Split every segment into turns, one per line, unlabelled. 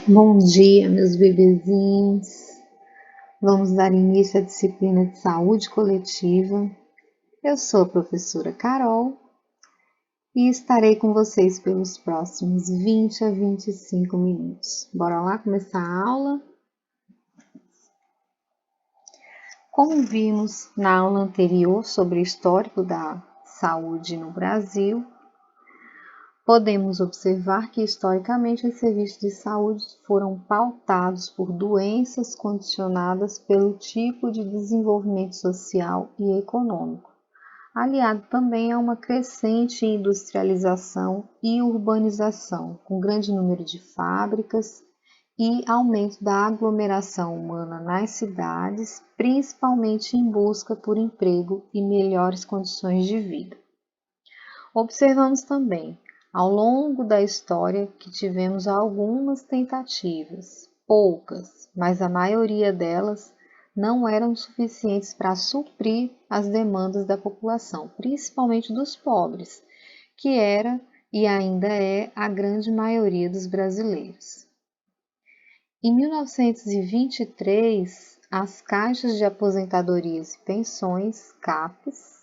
Bom dia, meus bebezinhos. Vamos dar início à disciplina de saúde coletiva. Eu sou a professora Carol e estarei com vocês pelos próximos 20 a 25 minutos. Bora lá começar a aula? Como vimos na aula anterior sobre o histórico da saúde no Brasil, podemos observar que, historicamente, os serviços de saúde foram pautados por doenças condicionadas pelo tipo de desenvolvimento social e econômico, aliado também a uma crescente industrialização e urbanização, com grande número de fábricas e aumento da aglomeração humana nas cidades, principalmente em busca por emprego e melhores condições de vida. Observamos também, ao longo da história, que tivemos algumas tentativas, poucas, mas a maioria delas não eram suficientes para suprir as demandas da população, principalmente dos pobres, que era e ainda é a grande maioria dos brasileiros. Em 1923, as caixas de aposentadorias e pensões, CAPES,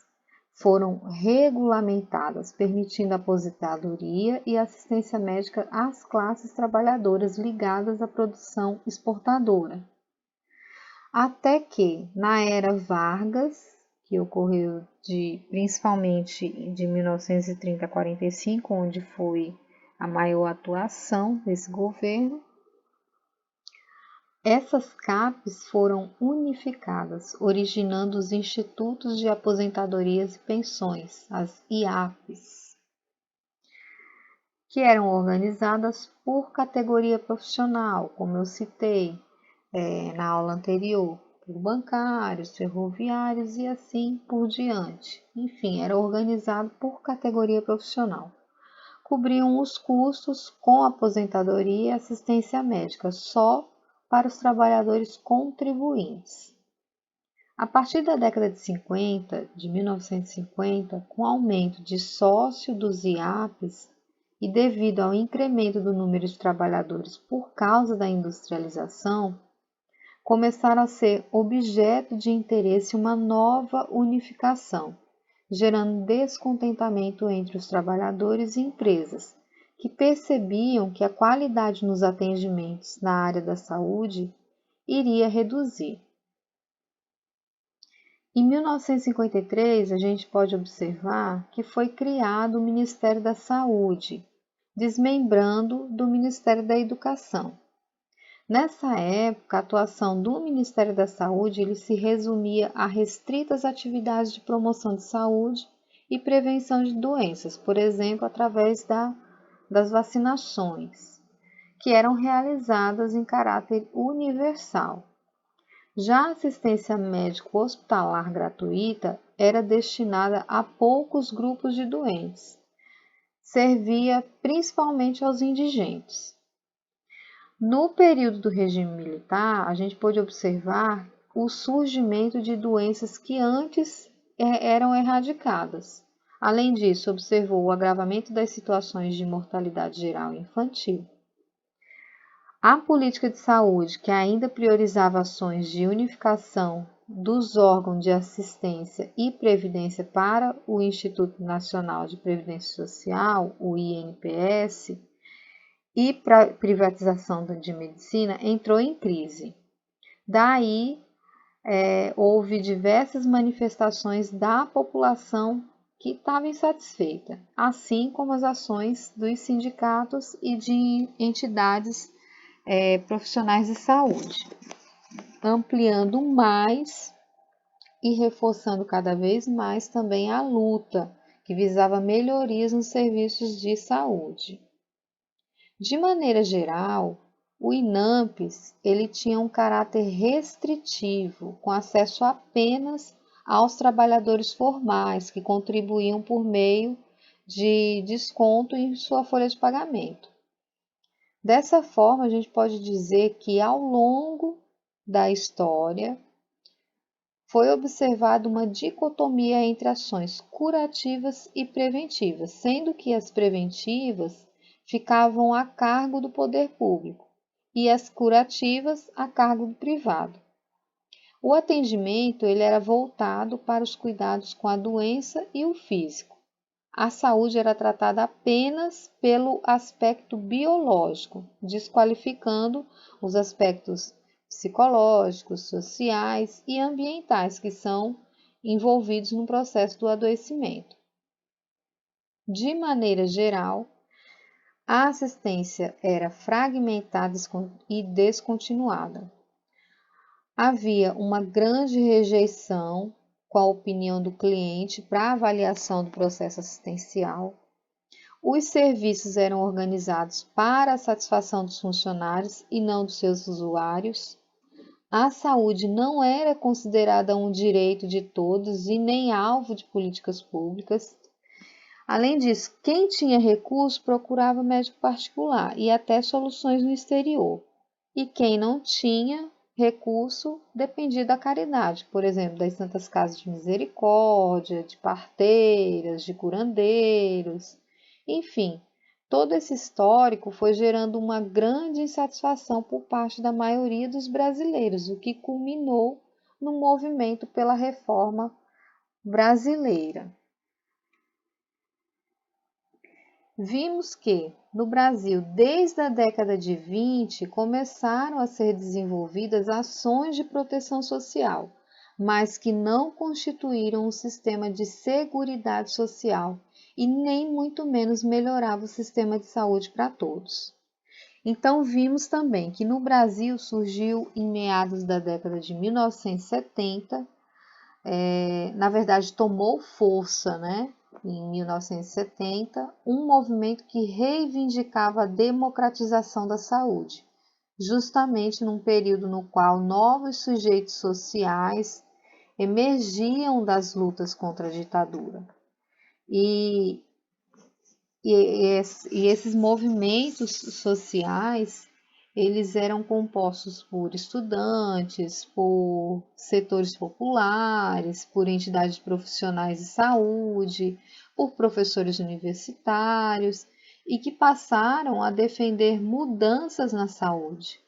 foram regulamentadas, permitindo a aposentadoria e assistência médica às classes trabalhadoras ligadas à produção exportadora. Até que, na era Vargas, que ocorreu principalmente de 1930 a 45, onde foi a maior atuação desse governo, essas CAPES foram unificadas, originando os Institutos de Aposentadorias e Pensões, as IAPs, que eram organizadas por categoria profissional, como eu citei na aula anterior, por bancários, ferroviários e assim por diante. Enfim, era organizado por categoria profissional. Cobriam os custos com aposentadoria e assistência médica só para os trabalhadores contribuintes. A partir da década de 50, de 1950, com o aumento de sócio dos IAPs e devido ao incremento do número de trabalhadores por causa da industrialização, começaram a ser objeto de interesse uma nova unificação, gerando descontentamento entre os trabalhadores e empresas, que percebiam que a qualidade nos atendimentos na área da saúde iria reduzir. Em 1953, a gente pode observar que foi criado o Ministério da Saúde, desmembrando do Ministério da Educação. Nessa época, a atuação do Ministério da Saúde ele se resumia a restritas atividades de promoção de saúde e prevenção de doenças, por exemplo, através das vacinações, que eram realizadas em caráter universal. Já a assistência médico-hospitalar gratuita era destinada a poucos grupos de doentes, servia principalmente aos indigentes. No período do regime militar, a gente pôde observar o surgimento de doenças que antes eram erradicadas. Além disso, observou o agravamento das situações de mortalidade geral e infantil. A política de saúde, que ainda priorizava ações de unificação dos órgãos de assistência e previdência para o Instituto Nacional de Previdência Social, o INPS, e privatização de medicina entrou em crise. Daí, houve diversas manifestações da população que estava insatisfeita, assim como as ações dos sindicatos e de entidades profissionais de saúde, ampliando mais e reforçando cada vez mais também a luta que visava melhorias nos serviços de saúde. De maneira geral, o INAMPS ele tinha um caráter restritivo, com acesso apenas aos trabalhadores formais, que contribuíam por meio de desconto em sua folha de pagamento. Dessa forma, a gente pode dizer que ao longo da história foi observada uma dicotomia entre ações curativas e preventivas, sendo que as preventivas ficavam a cargo do poder público, e as curativas a cargo do privado. O atendimento ele era voltado para os cuidados com a doença e o físico. A saúde era tratada apenas pelo aspecto biológico, desqualificando os aspectos psicológicos, sociais e ambientais que são envolvidos no processo do adoecimento. De maneira geral, a assistência era fragmentada e descontinuada. Havia uma grande rejeição com a opinião do cliente para a avaliação do processo assistencial. Os serviços eram organizados para a satisfação dos funcionários e não dos seus usuários. A saúde não era considerada um direito de todos e nem alvo de políticas públicas. Além disso, quem tinha recursos procurava médico particular e até soluções no exterior. E quem não tinha recurso dependia da caridade, por exemplo, das Santas Casas de Misericórdia, de parteiras, de curandeiros. Enfim, todo esse histórico foi gerando uma grande insatisfação por parte da maioria dos brasileiros, o que culminou no movimento pela reforma brasileira. Vimos que, no Brasil, desde a década de 20, começaram a ser desenvolvidas ações de proteção social, mas que não constituíram um sistema de seguridade social e nem muito menos melhorava o sistema de saúde para todos. Então, vimos também que no Brasil surgiu, em meados da década de 1970, na verdade tomou força, né? Em 1970, um movimento que reivindicava a democratização da saúde, justamente num período no qual novos sujeitos sociais emergiam das lutas contra a ditadura. E esses movimentos sociais, eles eram compostos por estudantes, por setores populares, por entidades profissionais de saúde, por professores universitários e que passaram a defender mudanças na saúde.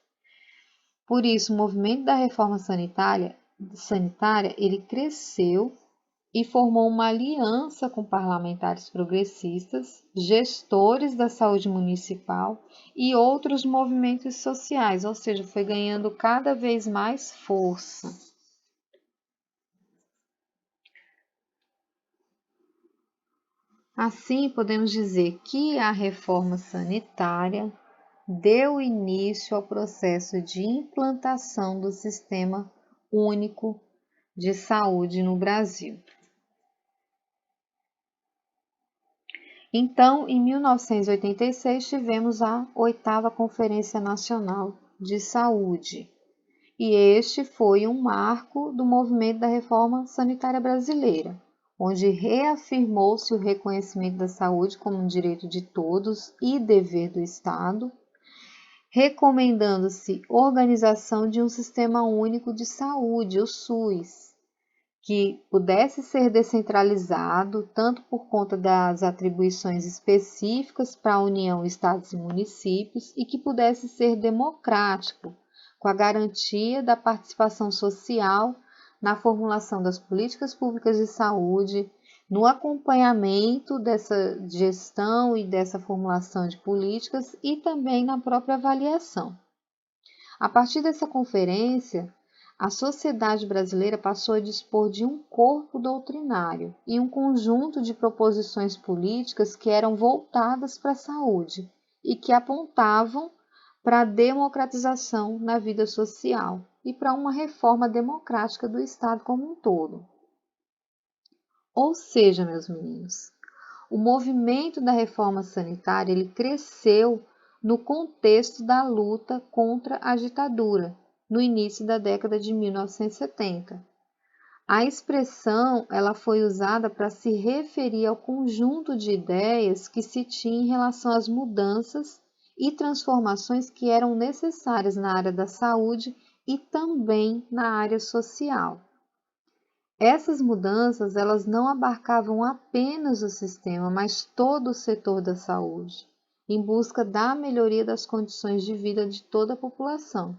Por isso, o movimento da reforma sanitária ele cresceu e formou uma aliança com parlamentares progressistas, gestores da saúde municipal e outros movimentos sociais, ou seja, foi ganhando cada vez mais força. Assim, podemos dizer que a reforma sanitária deu início ao processo de implantação do Sistema Único de Saúde no Brasil. Então, em 1986, tivemos a 8ª Conferência Nacional de Saúde, e este foi um marco do movimento da reforma sanitária brasileira, onde reafirmou-se o reconhecimento da saúde como um direito de todos e dever do Estado, recomendando-se organização de um Sistema Único de Saúde, o SUS, que pudesse ser descentralizado, tanto por conta das atribuições específicas para a União, Estados e municípios, e que pudesse ser democrático, com a garantia da participação social na formulação das políticas públicas de saúde, no acompanhamento dessa gestão e dessa formulação de políticas e também na própria avaliação. A partir dessa conferência, a sociedade brasileira passou a dispor de um corpo doutrinário e um conjunto de proposições políticas que eram voltadas para a saúde e que apontavam para a democratização na vida social e para uma reforma democrática do Estado como um todo. Ou seja, meus meninos, o movimento da reforma sanitária ele cresceu no contexto da luta contra a ditadura, no início da década de 1970. A expressão ela foi usada para se referir ao conjunto de ideias que se tinha em relação às mudanças e transformações que eram necessárias na área da saúde e também na área social. Essas mudanças elas não abarcavam apenas o sistema, mas todo o setor da saúde, em busca da melhoria das condições de vida de toda a população.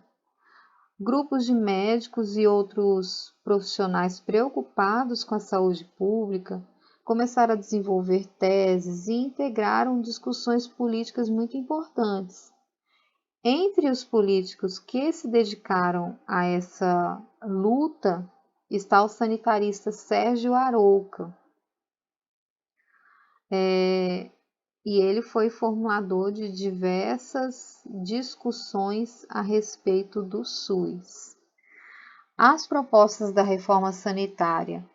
Grupos de médicos e outros profissionais preocupados com a saúde pública começaram a desenvolver teses e integraram discussões políticas muito importantes. Entre os políticos que se dedicaram a essa luta está o sanitarista Sérgio Arouca. E ele foi formulador de diversas discussões a respeito do SUS. As propostas da reforma sanitária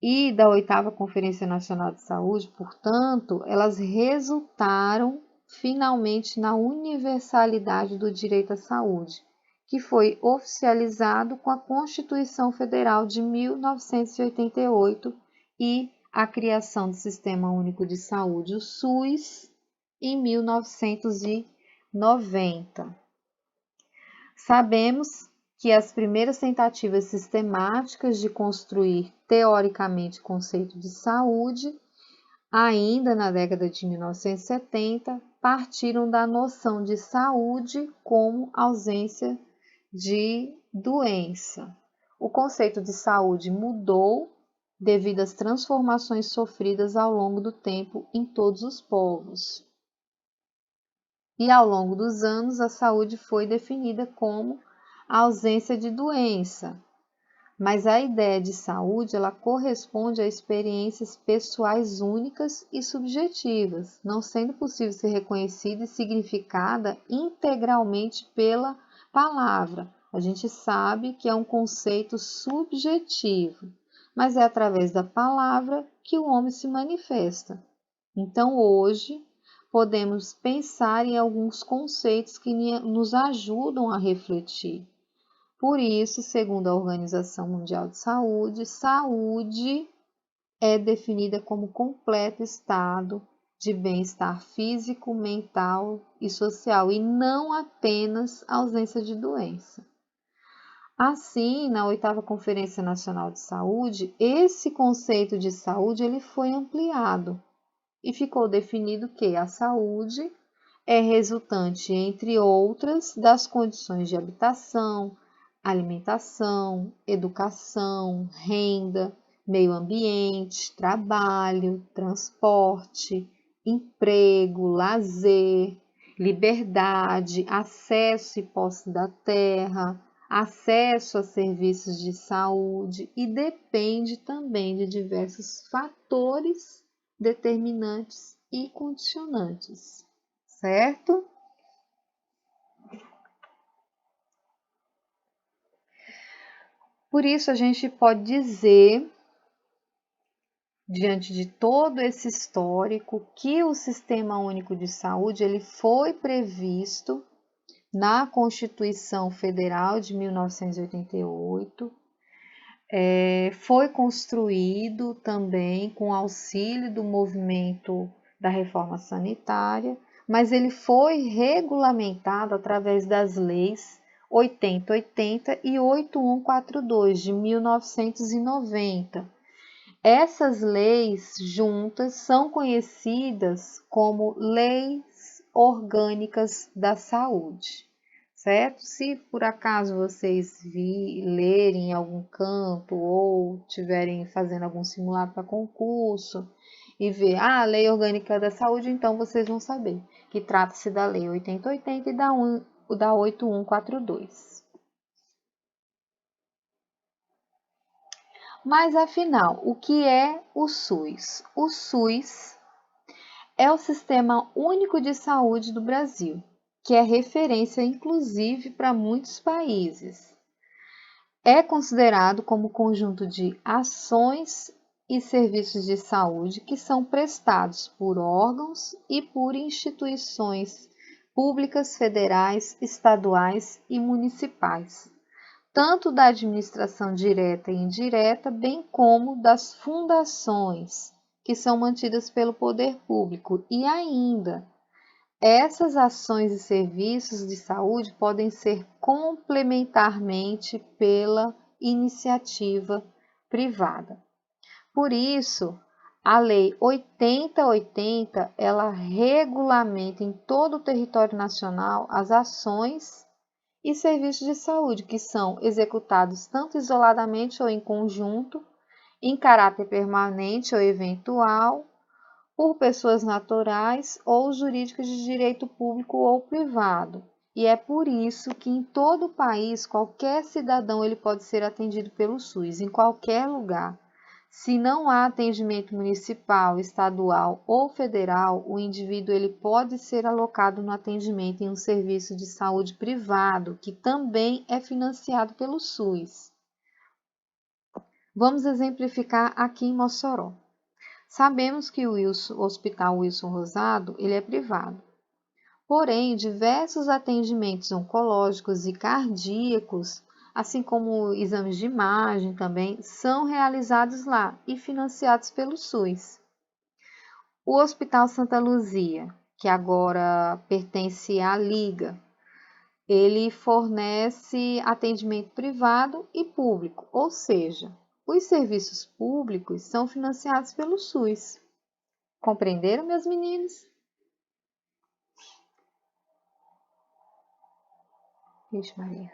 e da 8ª Conferência Nacional de Saúde, portanto, elas resultaram finalmente na universalidade do direito à saúde, que foi oficializado com a Constituição Federal de 1988 e a criação do Sistema Único de Saúde, o SUS, em 1990. Sabemos que as primeiras tentativas sistemáticas de construir teoricamente o conceito de saúde, ainda na década de 1970, partiram da noção de saúde como ausência de doença. O conceito de saúde mudou devido às transformações sofridas ao longo do tempo em todos os povos. E ao longo dos anos, a saúde foi definida como a ausência de doença. Mas a ideia de saúde, ela corresponde a experiências pessoais únicas e subjetivas, não sendo possível ser reconhecida e significada integralmente pela palavra. A gente sabe que é um conceito subjetivo, mas é através da palavra que o homem se manifesta. Então, hoje, podemos pensar em alguns conceitos que nos ajudam a refletir. Por isso, segundo a Organização Mundial de Saúde, saúde é definida como completo estado de bem-estar físico, mental e social, e não apenas ausência de doença. Assim, na 8ª Conferência Nacional de Saúde, esse conceito de saúde ele foi ampliado e ficou definido que a saúde é resultante, entre outras, das condições de habitação, alimentação, educação, renda, meio ambiente, trabalho, transporte, emprego, lazer, liberdade, acesso e posse da terra, acesso a serviços de saúde e depende também de diversos fatores determinantes e condicionantes, certo? Por isso a gente pode dizer, diante de todo esse histórico, que o Sistema Único de Saúde ele foi previsto na Constituição Federal de 1988, foi construído também com auxílio do movimento da reforma sanitária, mas ele foi regulamentado através das leis 8080 e 8142 de 1990. Essas leis juntas são conhecidas como Leis Orgânicas da Saúde, certo? Se por acaso vocês lerem em algum canto ou tiverem fazendo algum simulado para concurso e ver a Lei Orgânica da Saúde, então vocês vão saber que trata-se da Lei 8080 e da 8142. Mas afinal, o que é o SUS? O SUS é o Sistema Único de Saúde do Brasil, que é referência inclusive para muitos países. É considerado como conjunto de ações e serviços de saúde que são prestados por órgãos e por instituições públicas federais, estaduais e municipais, tanto da administração direta e indireta, bem como das fundações, que são mantidas pelo poder público. E ainda, essas ações e serviços de saúde podem ser complementarmente pela iniciativa privada. Por isso, A Lei 8080, ela regulamenta em todo o território nacional as ações e serviços de saúde que são executados tanto isoladamente ou em conjunto, em caráter permanente ou eventual, por pessoas naturais ou jurídicas de direito público ou privado. E é por isso que em todo o país, qualquer cidadão ele pode ser atendido pelo SUS, em qualquer lugar. Se não há atendimento municipal, estadual ou federal, o indivíduo ele pode ser alocado no atendimento em um serviço de saúde privado, que também é financiado pelo SUS. Vamos exemplificar aqui em Mossoró. Sabemos que o Hospital Wilson Rosado ele é privado. Porém, diversos atendimentos oncológicos e cardíacos, assim como exames de imagem também, são realizados lá e financiados pelo SUS. O Hospital Santa Luzia, que agora pertence à Liga, ele fornece atendimento privado e público, ou seja, os serviços públicos são financiados pelo SUS. Compreenderam, meus meninos? Vixe, Maria.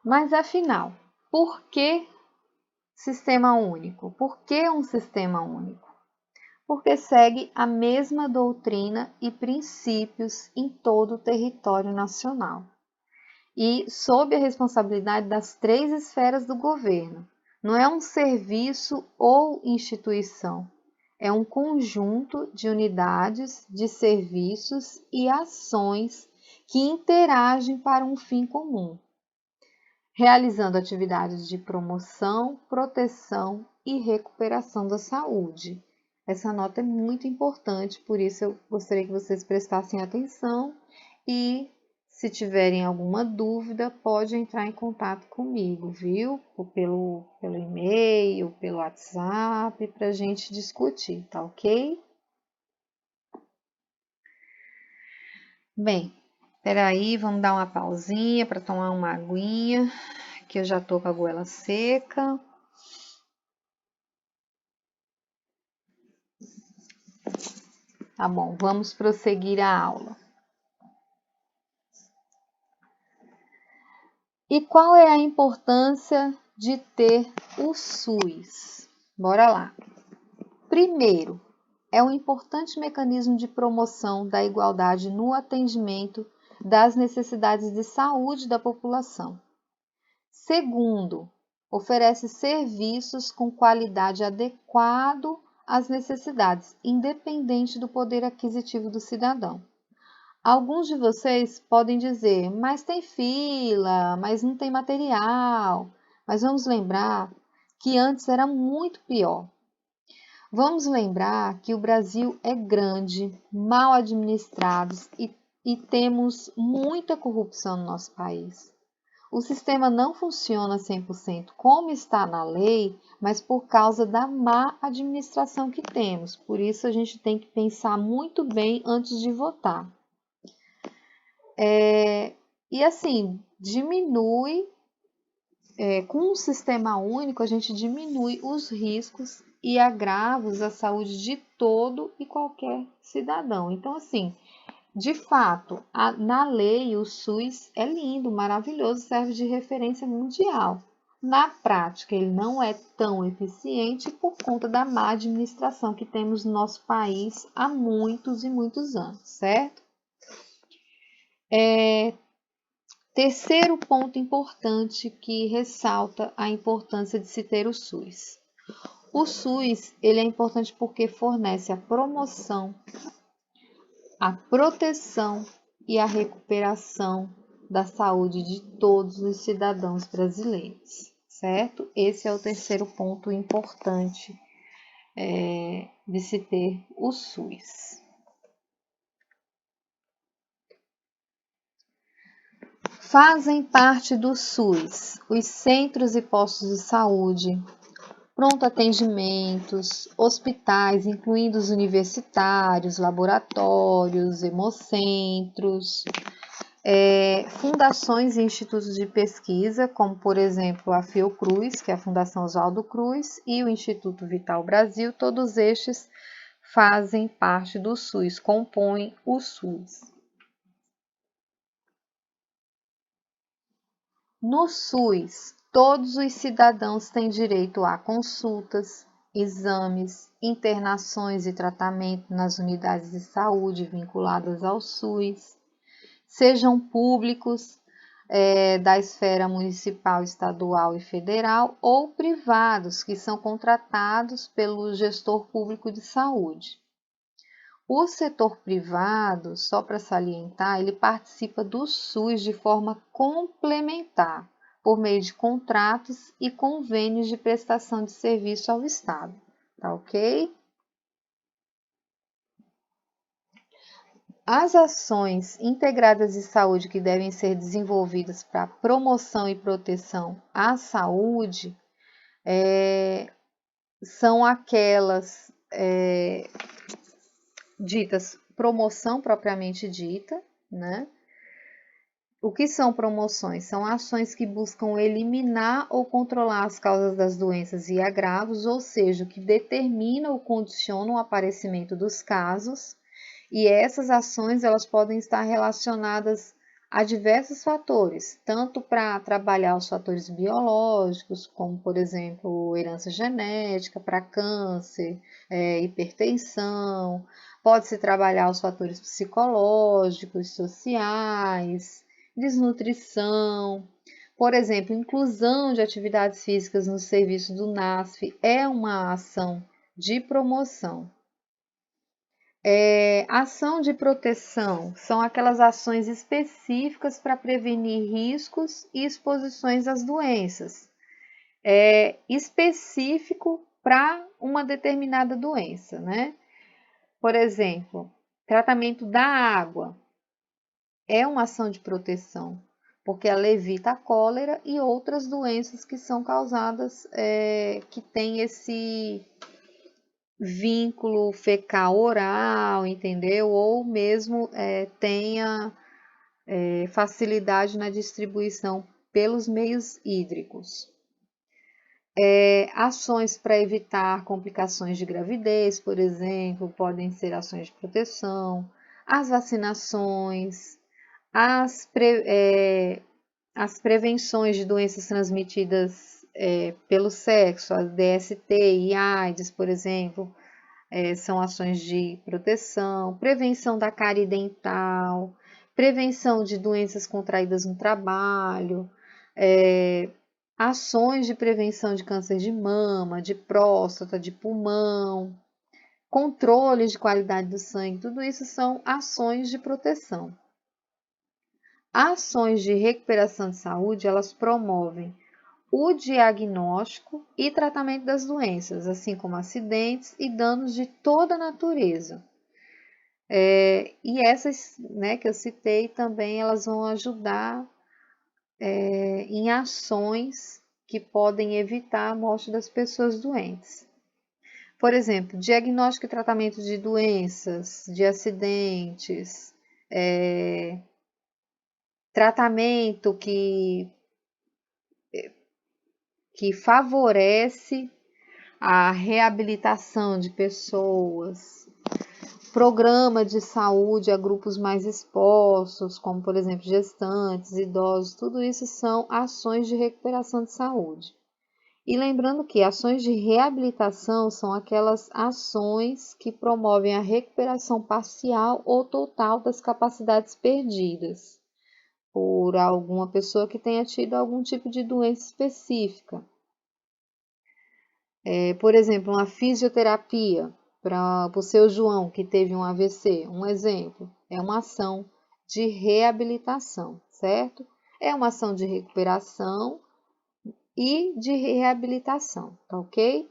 Mas afinal, por que sistema único? Por que um sistema único? Porque segue a mesma doutrina e princípios em todo o território nacional e sob a responsabilidade das 3 esferas do governo. Não é um serviço ou instituição, é um conjunto de unidades, de serviços e ações que interagem para um fim comum, realizando atividades de promoção, proteção e recuperação da saúde. Essa nota é muito importante, por isso eu gostaria que vocês prestassem atenção e, se tiverem alguma dúvida, pode entrar em contato comigo, viu? Pelo e-mail, pelo WhatsApp, para a gente discutir, tá ok? Bem, peraí, vamos dar uma pausinha para tomar uma aguinha, que eu já tô com a goela seca. Tá bom, vamos prosseguir a aula. E qual é a importância de ter o SUS? Bora lá. Primeiro, é um importante mecanismo de promoção da igualdade no atendimento das necessidades de saúde da população. Segundo, oferece serviços com qualidade adequado às necessidades, independente do poder aquisitivo do cidadão. Alguns de vocês podem dizer, mas tem fila, mas não tem material. Mas vamos lembrar que antes era muito pior. Vamos lembrar que o Brasil é grande, mal administrado e temos muita corrupção no nosso país. O sistema não funciona 100% como está na lei, mas por causa da má administração que temos. Por isso a gente tem que pensar muito bem antes de votar. E assim, com um sistema único, a gente diminui os riscos e agravos à saúde de todo e qualquer cidadão. Então, assim, de fato, na lei, o SUS é lindo, maravilhoso, serve de referência mundial. Na prática, ele não é tão eficiente por conta da má administração que temos no nosso país há muitos e muitos anos, certo? Terceiro ponto importante que ressalta a importância de se ter o SUS. O SUS ele é importante porque fornece a promoção, a proteção e a recuperação da saúde de todos os cidadãos brasileiros, certo? Esse é o terceiro ponto importante de se ter o SUS. Fazem parte do SUS os centros e postos de saúde, pronto atendimentos, hospitais, incluindo os universitários, laboratórios, hemocentros, fundações e institutos de pesquisa, como por exemplo a Fiocruz, que é a Fundação Oswaldo Cruz, e o Instituto Vital Brasil, todos estes fazem parte do SUS, compõem o SUS. No SUS, todos os cidadãos têm direito a consultas, exames, internações e tratamento nas unidades de saúde vinculadas ao SUS, sejam públicos, da esfera municipal, estadual e federal, ou privados, que são contratados pelo gestor público de saúde. O setor privado, só para salientar, ele participa do SUS de forma complementar, por meio de contratos e convênios de prestação de serviço ao Estado. Tá ok? As ações integradas de saúde que devem ser desenvolvidas para promoção e proteção à saúde são aquelas ditas promoção propriamente dita, né? O que são promoções? São ações que buscam eliminar ou controlar as causas das doenças e agravos, ou seja, que determinam ou condicionam o aparecimento dos casos. E essas ações elas podem estar relacionadas a diversos fatores, tanto para trabalhar os fatores biológicos, como por exemplo herança genética, para câncer, hipertensão, pode-se trabalhar os fatores psicológicos, sociais, desnutrição. Por exemplo, inclusão de atividades físicas no serviço do NASF é uma ação de promoção. Ação de proteção são aquelas ações específicas para prevenir riscos e exposições às doenças. Específico para uma determinada doença, né? Por exemplo, tratamento da água é uma ação de proteção, porque ela evita a cólera e outras doenças que são causadas, que tem esse vínculo fecal oral, entendeu? Ou mesmo tenha facilidade na distribuição pelos meios hídricos. Ações para evitar complicações de gravidez, por exemplo, podem ser ações de proteção, as vacinações, as prevenções de doenças transmitidas pelo sexo, a DST e AIDS, por exemplo, são ações de proteção, prevenção da cárie dental, prevenção de doenças contraídas no trabalho, ações de prevenção de câncer de mama, de próstata, de pulmão, controle de qualidade do sangue, tudo isso são ações de proteção. Ações de recuperação de saúde, elas promovem o diagnóstico e tratamento das doenças, assim como acidentes e danos de toda a natureza. E essas, né, que eu citei também, elas vão ajudar em ações que podem evitar a morte das pessoas doentes. Por exemplo, diagnóstico e tratamento de doenças, de acidentes, tratamento que favorece a reabilitação de pessoas, programa de saúde a grupos mais expostos, como por exemplo gestantes, idosos, tudo isso são ações de recuperação de saúde. E lembrando que ações de reabilitação são aquelas ações que promovem a recuperação parcial ou total das capacidades perdidas por alguma pessoa que tenha tido algum tipo de doença específica. Por exemplo, uma fisioterapia para o seu João que teve um AVC, um exemplo, é uma ação de reabilitação, certo? É uma ação de recuperação e de reabilitação, tá ok?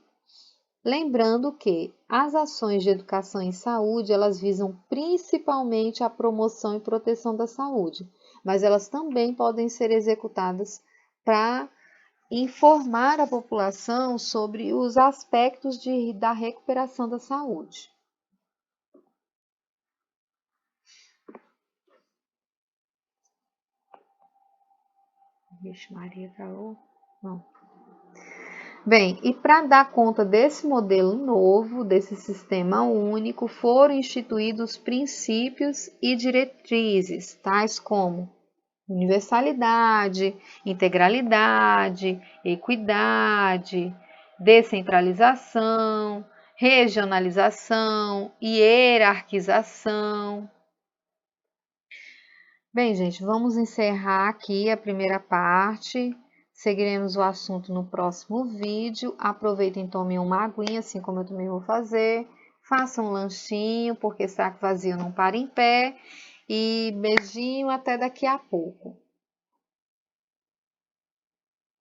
Lembrando que as ações de educação em saúde, elas visam principalmente a promoção e proteção da saúde, mas elas também podem ser executadas para informar a população sobre os aspectos da recuperação da saúde. Vixe, Maria, travou? Não. Bem, e para dar conta desse modelo novo, desse sistema único, foram instituídos princípios e diretrizes, tais como universalidade, integralidade, equidade, descentralização, regionalização e hierarquização. Bem, gente, vamos encerrar aqui a primeira parte. Seguiremos o assunto no próximo vídeo. Aproveitem e tomem uma aguinha, assim como eu também vou fazer. Façam um lanchinho, porque saco vazio não para em pé. E beijinho, até daqui a pouco.